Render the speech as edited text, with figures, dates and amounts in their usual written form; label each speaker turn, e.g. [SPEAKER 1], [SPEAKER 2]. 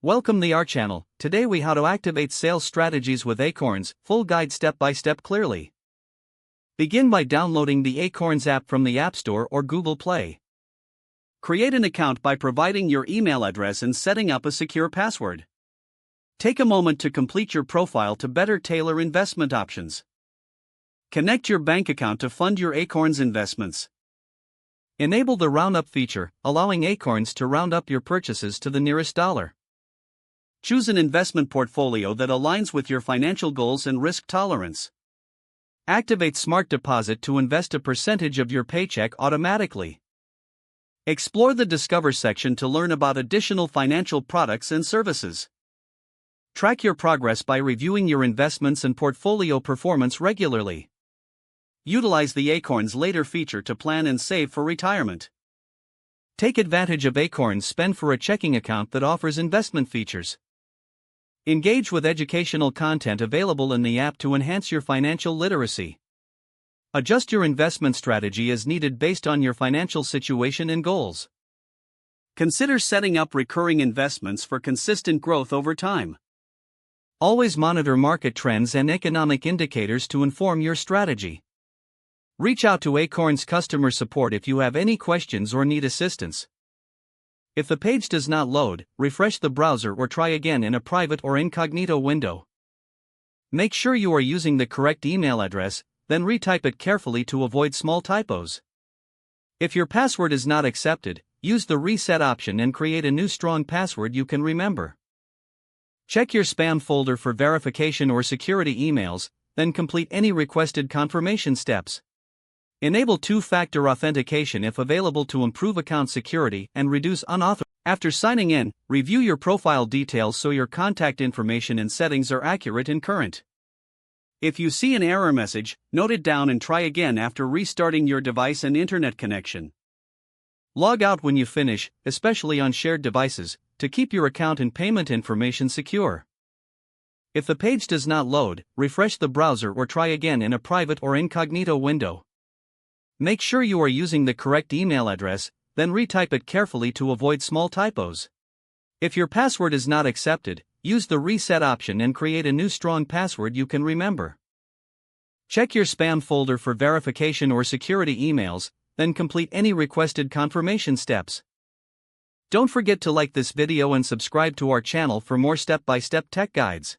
[SPEAKER 1] Welcome to our channel. Today we how to activate sales strategies with Acorns, full guide step by step clearly. Begin by downloading the Acorns app from the App Store or Google Play. Create an account by providing your email address and setting up a secure password. Take a moment to complete your profile to better tailor investment options. Connect your bank account to fund your Acorns investments. Enable the roundup feature, allowing Acorns to round up your purchases to the nearest dollar. Choose an investment portfolio that aligns with your financial goals and risk tolerance. Activate Smart Deposit to invest a percentage of your paycheck automatically. Explore the Discover section to learn about additional financial products and services. Track your progress by reviewing your investments and portfolio performance regularly. Utilize the Acorns Later feature to plan and save for retirement. Take advantage of Acorns Spend for a checking account that offers investment features. Engage with educational content available in the app to enhance your financial literacy. Adjust your investment strategy as needed based on your financial situation and goals. Consider setting up recurring investments for consistent growth over time. Always monitor market trends and economic indicators to inform your strategy. Reach out to Acorns customer support if you have any questions or need assistance. If the page does not load, refresh the browser or try again in a private or incognito window. Make sure you are using the correct email address, then retype it carefully to avoid small typos. If your password is not accepted, use the reset option and create a new strong password you can remember. Check your spam folder for verification or security emails, then complete any requested confirmation steps. Enable two-factor authentication if available to improve account security and reduce unauthorized. After signing in, review your profile details so your contact information and settings are accurate and current. If you see an error message, note it down and try again after restarting your device and internet connection. Log out when you finish, especially on shared devices, to keep your account and payment information secure. If the page does not load, refresh the browser or try again in a private or incognito window. Make sure you are using the correct email address, then retype it carefully to avoid small typos. If your password is not accepted, use the reset option and create a new strong password you can remember. Check your spam folder for verification or security emails, then complete any requested confirmation steps. Don't forget to like this video and subscribe to our channel for more step-by-step tech guides.